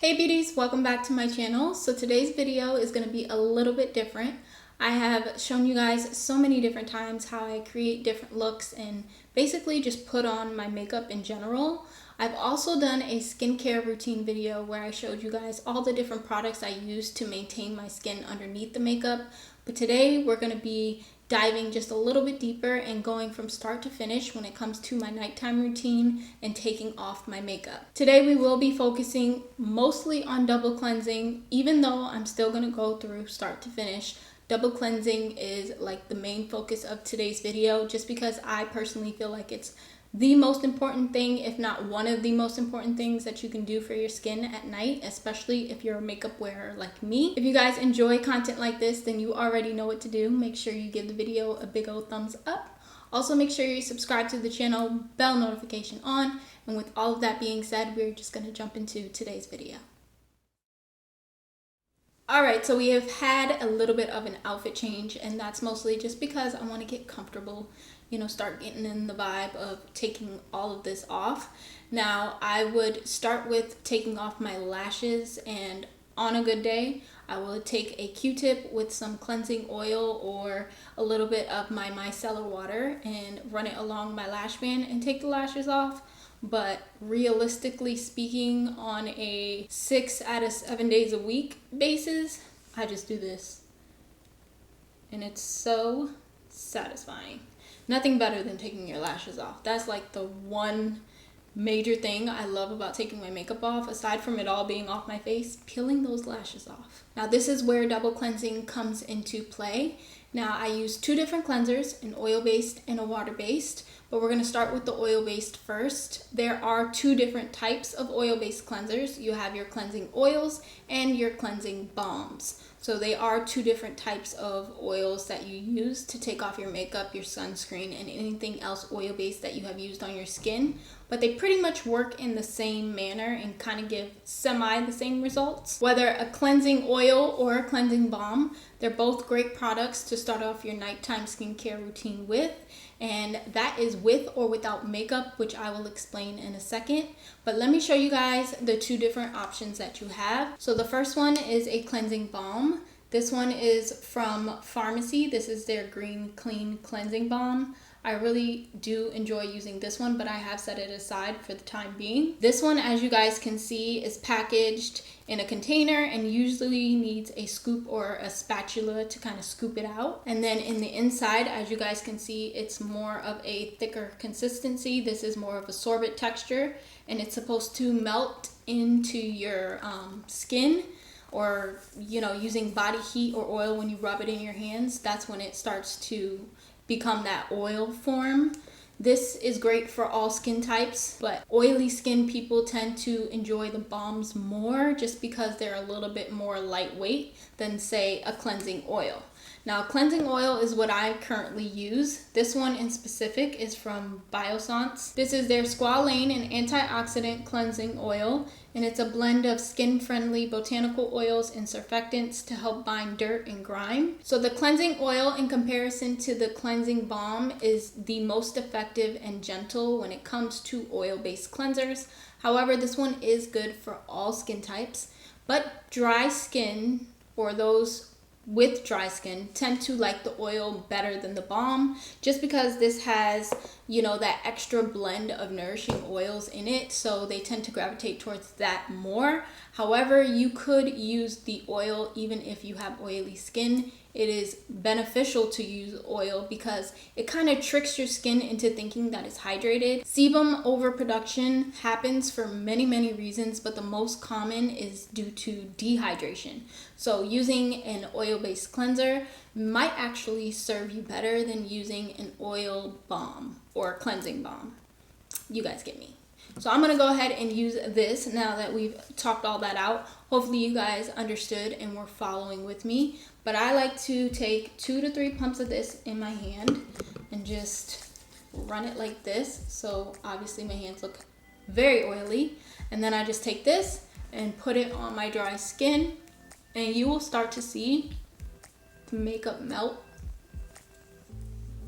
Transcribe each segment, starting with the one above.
Hey beauties, welcome back to my channel. So today's video is going to be a little bit different. I have shown you guys so many different times how I create different looks and basically just put on my makeup in general. I've also done a skincare routine video where I showed you guys all the different products I use to maintain my skin underneath the makeup. But today we're going to be diving just a little bit deeper and going from start to finish when it comes to my nighttime routine and taking off my makeup. Today we will be focusing mostly on double cleansing, even though I'm still going to go through start to finish. Double cleansing is like the main focus of today's video, just because I personally feel like it's the most important thing, if not one of the most important things that you can do for your skin at night, especially if you're a makeup wearer like me. If you guys enjoy content like this, then you already know what to do. Make sure you give the video a big old thumbs up. Also, make sure you subscribe to the channel, bell notification on. And with all of that being said, we're just going to jump into today's video. Alright, so we have had a little bit of an outfit change, and that's mostly just because I want to get comfortable, start getting in the vibe of taking all of this off. Now, I would start with taking off my lashes, and on a good day, I would take a Q-tip with some cleansing oil or a little bit of my micellar water and run it along my lash band and take the lashes off. But realistically speaking, on a 6 out of 7 days a week basis, I just do this. And it's so satisfying. Nothing better than taking your lashes off. That's like the one major thing I love about taking my makeup off, aside from it all being off my face, peeling those lashes off. Now this is where double cleansing comes into play. Now I use two different cleansers, an oil-based and a water-based, but we're going to start with the oil-based first. There are two different types of oil-based cleansers. You have your cleansing oils and your cleansing balms. So they are two different types of oils that you use to take off your makeup, your sunscreen, and anything else oil-based that you have used on your skin. But they pretty much work in the same manner and kind of give semi the same results. Whether a cleansing oil or a cleansing balm, they're both great products to start off your nighttime skincare routine with. And that is with or without makeup, which I will explain in a second. But let me show you guys the two different options that you have. So the first one is a cleansing balm. This one is from FARMACY. This is their Green Clean Cleansing Balm. I really do enjoy using this one, but I have set it aside for the time being. This one, as you guys can see, is packaged in a container and usually needs a scoop or a spatula to kind of scoop it out. And then in the inside, as you guys can see, it's more of a thicker consistency. This is more of a sorbet texture, and it's supposed to melt into your skin, or using body heat or oil when you rub it in your hands. That's when it starts to become that oil form. This is great for all skin types, but oily skin people tend to enjoy the balms more just because they're a little bit more lightweight than, say, a cleansing oil. Now, cleansing oil is what I currently use. This one in specific is from BIOSSANCE. This is their Squalane and Antioxidant Cleansing Oil, and it's a blend of skin-friendly botanical oils and surfactants to help bind dirt and grime. So the cleansing oil, in comparison to the cleansing balm, is the most effective and gentle when it comes to oil-based cleansers. However, this one is good for all skin types, but dry skin, or those with dry skin, tend to like the oil better than the balm, just because this has that extra blend of nourishing oils in it, so they tend to gravitate towards that more. However, you could use the oil even if you have oily skin. It is beneficial to use oil because it kind of tricks your skin into thinking that it's hydrated. Sebum overproduction happens for many reasons, but the most common is due to dehydration. So using an oil-based cleanser might actually serve you better than using an oil balm or cleansing balm. You guys get me. So I'm going to go ahead and use this now that we've talked all that out. Hopefully you guys understood and were following with me. But I like to take 2 to 3 pumps of this in my hand and just run it like this. So obviously my hands look very oily. And then I just take this and put it on my dry skin, and you will start to see the makeup melt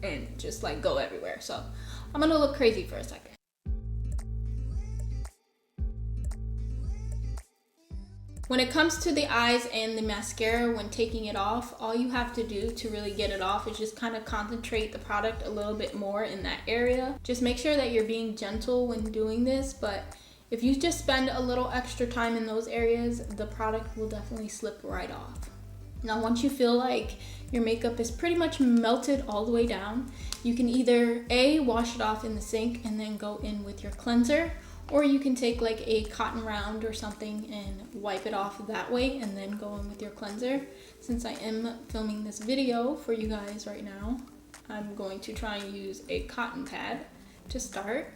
and just like go everywhere. So I'm going to look crazy for a second. When it comes to the eyes and the mascara, when taking it off, all you have to do to really get it off is just kind of concentrate the product a little bit more in that area. Just make sure that you're being gentle when doing this, but if you just spend a little extra time in those areas, the product will definitely slip right off. Now, once you feel like your makeup is pretty much melted all the way down, you can either A, wash it off in the sink and then go in with your cleanser, or you can take like a cotton round or something and wipe it off that way and then go in with your cleanser. Since I am filming this video for you guys right now, I'm going to try and use a cotton pad to start.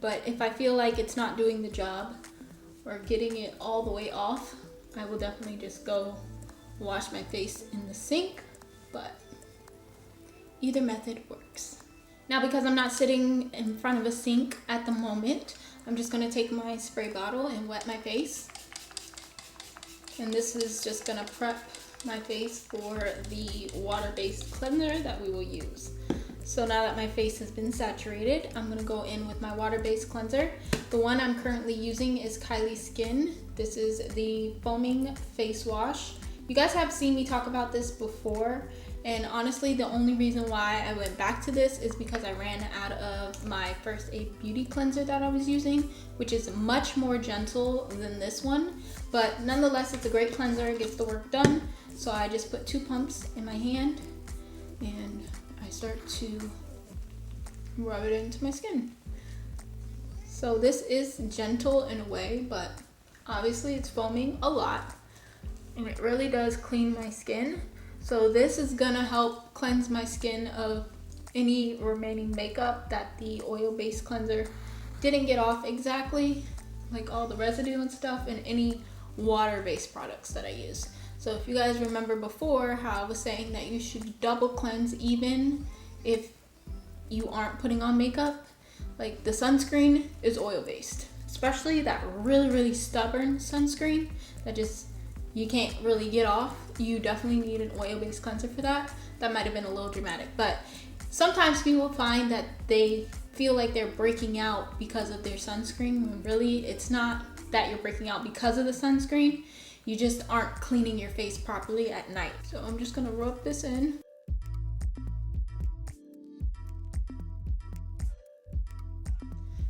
But if I feel like it's not doing the job or getting it all the way off, I will definitely just go wash my face in the sink, but either method works. Now, because I'm not sitting in front of a sink at the moment, I'm just gonna take my spray bottle and wet my face. And this is just gonna prep my face for the water-based cleanser that we will use. So now that my face has been saturated, I'm gonna go in with my water-based cleanser. The one I'm currently using is Kylie Skin. This is the foaming face wash. You guys have seen me talk about this before, and honestly, the only reason why I went back to this is because I ran out of my First Aid Beauty cleanser that I was using, which is much more gentle than this one. But nonetheless, it's a great cleanser, it gets the work done. So I just put 2 pumps in my hand and I start to rub it into my skin. So this is gentle in a way, but obviously it's foaming a lot and it really does clean my skin. So this is gonna help cleanse my skin of any remaining makeup that the oil-based cleanser didn't get off exactly, like all the residue and stuff, and any water-based products that I use. So if you guys remember before how I was saying that you should double cleanse even if you aren't putting on makeup, like the sunscreen is oil-based, especially that really stubborn sunscreen that just you can't really get off. You definitely need an oil-based cleanser for that. That might have been a little dramatic, but sometimes people find that they feel like they're breaking out because of their sunscreen, when really it's not that you're breaking out because of the sunscreen. You just aren't cleaning your face properly at night. So I'm just gonna rub this in.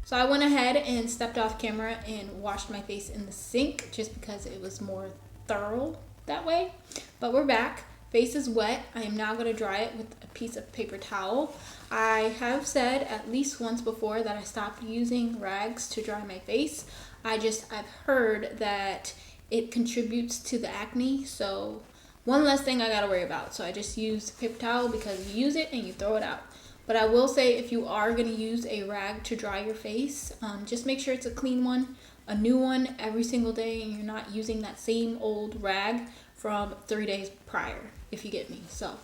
So I went ahead and stepped off camera and washed my face in the sink just because it was more thorough that way. But we're back. Face is wet. I am now going to dry it with a piece of paper towel. I have said at least once before that I stopped using rags to dry my face. I've heard that it contributes to the acne, so one less thing I gotta worry about. So I just use paper towel because you use it and you throw it out. But I will say, if you are gonna use a rag to dry your face, just make sure it's a clean one, a new one every single day, and you're not using that same old rag from 3 days prior, if you get me. So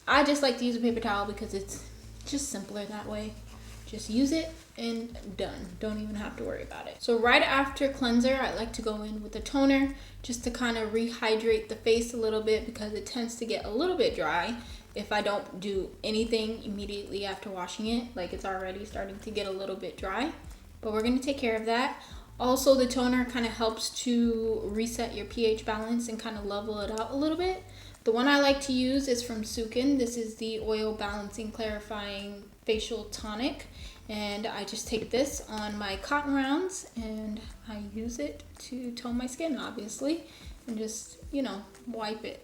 I just like to use a paper towel because it's just simpler that way. Just use it and done. Don't even have to worry about it. So right after cleanser, I like to go in with a toner just to kind of rehydrate the face a little bit, because it tends to get a little bit dry if I don't do anything immediately after washing it. Like, it's already starting to get a little bit dry, but we're going to take care of that. Also, the toner kind of helps to reset your pH balance and kind of level it out a little bit. The one I like to use is from Sukin. This is the Oil Balancing Clarifying Facial Tonic. And I just take this on my cotton rounds and I use it to tone my skin, obviously. And just, wipe it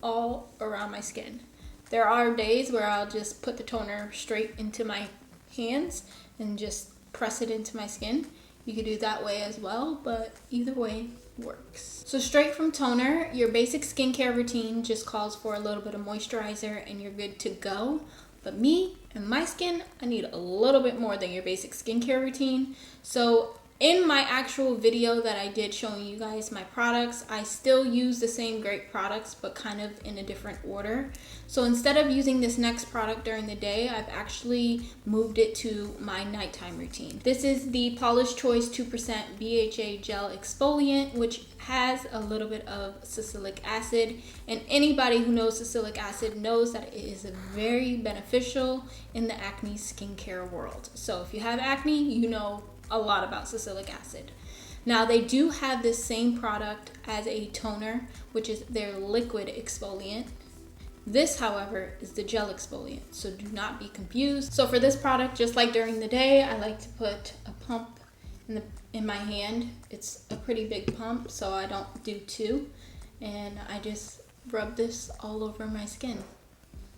all around my skin. There are days where I'll just put the toner straight into my hands and just press it into my skin. You could do that way as well, but either way works. So straight from toner, your basic skincare routine just calls for a little bit of moisturizer and you're good to go. But me and my skin, I need a little bit more than your basic skincare routine. So in my actual video that I did showing you guys my products, I still use the same great products, but kind of in a different order. So instead of using this next product during the day, I've actually moved it to my nighttime routine. This is the Paula's Choice 2% BHA Gel Exfoliant, which has a little bit of salicylic acid. And anybody who knows salicylic acid knows that it is very beneficial in the acne skincare world. So if you have acne, you know a lot about salicylic acid. Now they do have this same product as a toner, which is their liquid exfoliant. This, however, is the gel exfoliant, so do not be confused. So for this product, just like during the day, I like to put a pump in my hand. It's a pretty big pump, so I don't do two. And I just rub this all over my skin,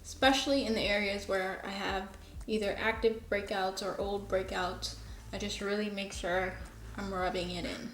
especially in the areas where I have either active breakouts or old breakouts. I just really make sure I'm rubbing it in.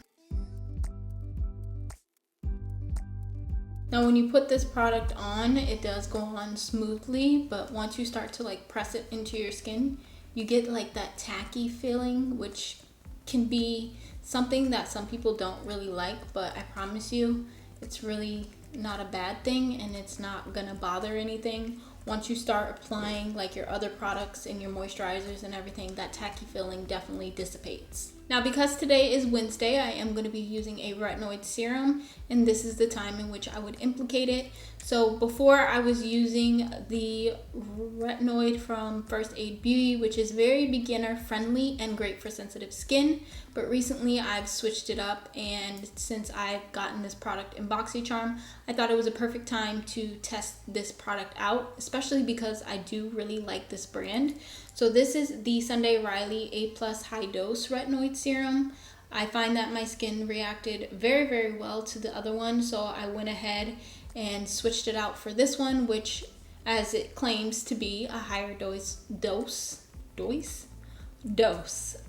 Now when you put this product on, it does go on smoothly, but once you start to like press it into your skin, you get like that tacky feeling, which can be something that some people don't really like, but I promise you, it's really not a bad thing and it's not gonna bother anything. Once you start applying like your other products and your moisturizers and everything, that tacky feeling definitely dissipates. Now because today is Wednesday, I am going to be using a retinoid serum, and this is the time in which I would implicate it. So before I was using the retinoid from First Aid Beauty, which is very beginner friendly and great for sensitive skin, but recently I've switched it up, and since I've gotten this product in BoxyCharm, I thought it was a perfect time to test this product out, especially because I do really like this brand. So this is the Sunday Riley A+ High Dose Retinoid Serum. I find that my skin reacted very, very well to the other one, so I went ahead and switched it out for this one, which, as it claims to be, a higher dose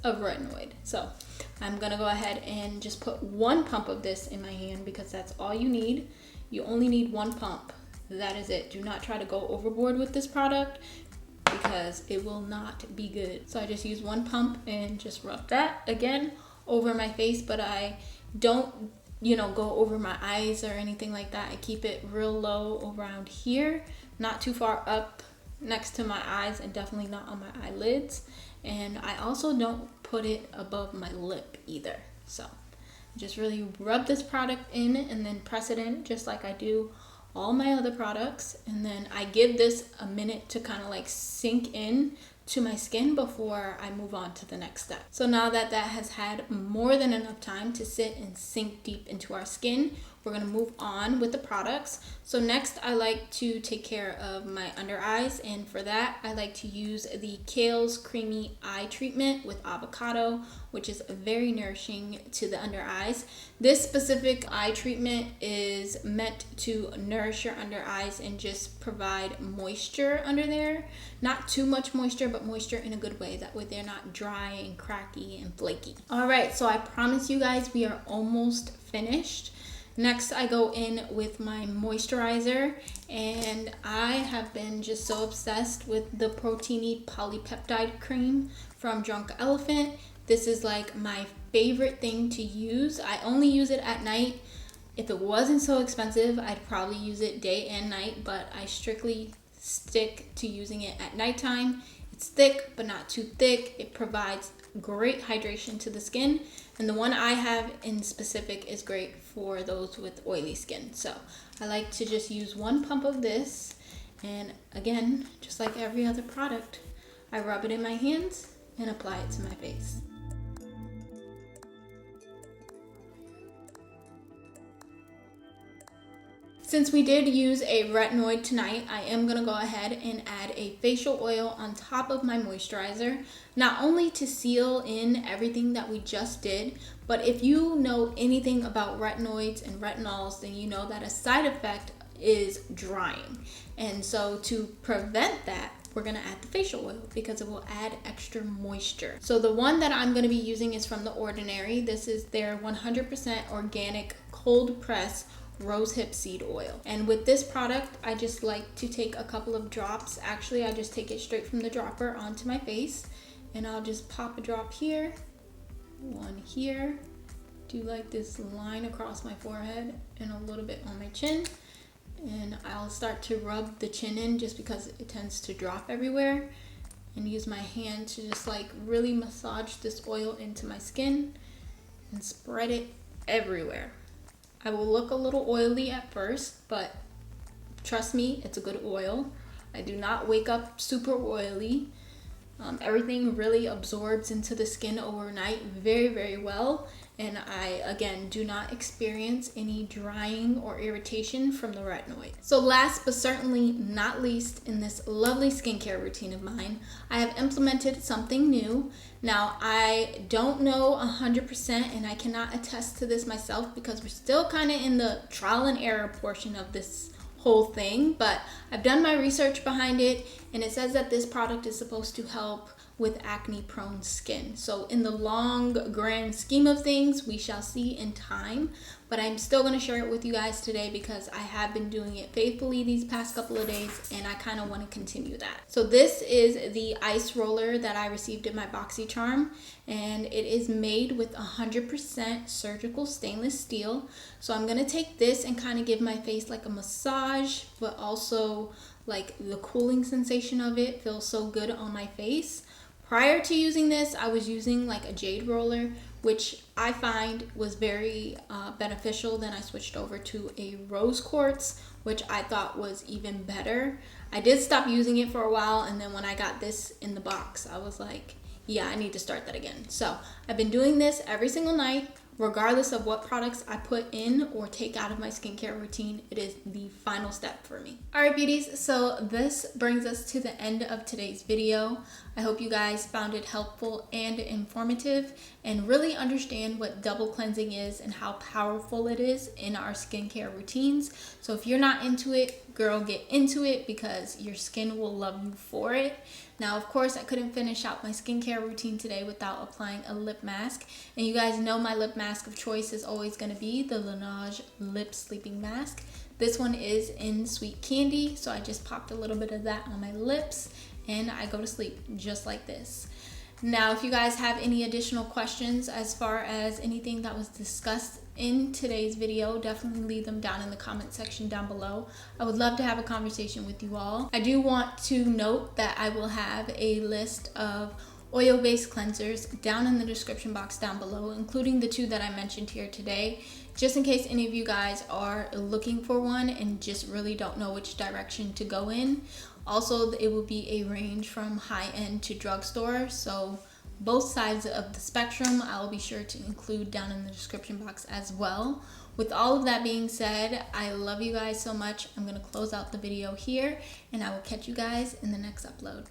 of retinoid. So I'm gonna go ahead and just put one pump of this in my hand because that's all you need. You only need one pump. That is it. Do not try to go overboard with this product because it will not be good. So I just use one pump and just rub that again over my face, but I don't, go over my eyes or anything like that. I keep it real low around here, not too far up next to my eyes, and definitely not on my eyelids. And I also don't put it above my lip either. So just really rub this product in and then press it in just like I do all my other products, and then I give this a minute to kind of like sink in to my skin before I move on to the next step. So now that that has had more than enough time to sit and sink deep into our skin, we're going to move on with the products. So next I like to take care of my under eyes, and for that I like to use the Kale's Creamy Eye Treatment with avocado, which is very nourishing to the under eyes. This specific eye treatment is meant to nourish your under eyes and just provide moisture under there. Not too much moisture, but moisture in a good way. That way they're not dry and cracky and flaky. Alright, so I promise you guys we are almost finished. Next, I go in with my moisturizer, and I have been just so obsessed with the Proteiny Polypeptide Cream from Drunk Elephant. This is like my favorite thing to use. I only use it at night. If it wasn't so expensive, I'd probably use it day and night, but I strictly stick to using it at nighttime. It's thick, but not too thick. It provides great hydration to the skin, and the one I have in specific is great for those with oily skin. So I like to just use one pump of this, and again, just like every other product, I rub it in my hands and apply it to my face. Since we did use a retinoid tonight, I am going to go ahead and add a facial oil on top of my moisturizer, not only to seal in everything that we just did, but if you know anything about retinoids and retinols, then you know that a side effect is drying. And so to prevent that, we're going to add the facial oil because it will add extra moisture. So the one that I'm going to be using is from The Ordinary. This is their 100% organic cold press rosehip seed oil. And with this product, I just like to take a couple of drops. Actually, I just take it straight from the dropper onto my face, and I'll just pop a drop here, one here, do like this line across my forehead and a little bit on my chin, and I'll start to rub the chin in just because it tends to drop everywhere, and use my hand to just like really massage this oil into my skin and spread it everywhere. I will look a little oily at first, but trust me, it's a good oil. I do not wake up super oily. Everything really absorbs into the skin overnight very, very well, and I again do not experience any drying or irritation from the retinoid. So last but certainly not least, in this lovely skincare routine of mine, I have implemented something new. Now I don't know 100% and I cannot attest to this myself because we're still kind of in the trial and error portion of this whole thing, but I've done my research behind it, and it says that this product is supposed to help with acne prone skin. So in the long grand scheme of things, we shall see in time, but I'm still going to share it with you guys today because I have been doing it faithfully these past couple of days and I kind of want to continue that. So this is the ice roller that I received in my BoxyCharm, and it is made with 100% surgical stainless steel. So I'm going to take this and kind of give my face like a massage, but also like the cooling sensation of it feels so good on my face. Prior to using this, I was using like a jade roller, which I find was very beneficial. Then I switched over to a rose quartz, which I thought was even better. I did stop using it for a while, and then when I got this in the box, I was like, yeah, I need to start that again. So I've been doing this every single night, regardless of what products I put in or take out of my skincare routine. It is the final step for me. All right, beauties, so this brings us to the end of today's video. I hope you guys found it helpful and informative and really understand what double cleansing is and how powerful it is in our skincare routines. So if you're not into it, girl, get into it because your skin will love you for it. Now, of course, I couldn't finish out my skincare routine today without applying a lip mask. And you guys know my lip mask of choice is always going to be the Laneige Lip Sleeping Mask. This one is in Sweet Candy, so I just popped a little bit of that on my lips and I go to sleep just like this. Now, if you guys have any additional questions as far as anything that was discussed in today's video, definitely leave them down in the comment section down below. I would love to have a conversation with you all. I do want to note that I will have a list of oil-based cleansers down in the description box down below, including the two that I mentioned here today, just in case any of you guys are looking for one and just really don't know which direction to go in. Also, it will be a range from high-end to drugstore, so both sides of the spectrum I'll be sure to include down in the description box as well. With all of that being said, I love you guys so much. I'm going to close out the video here, and I will catch you guys in the next upload.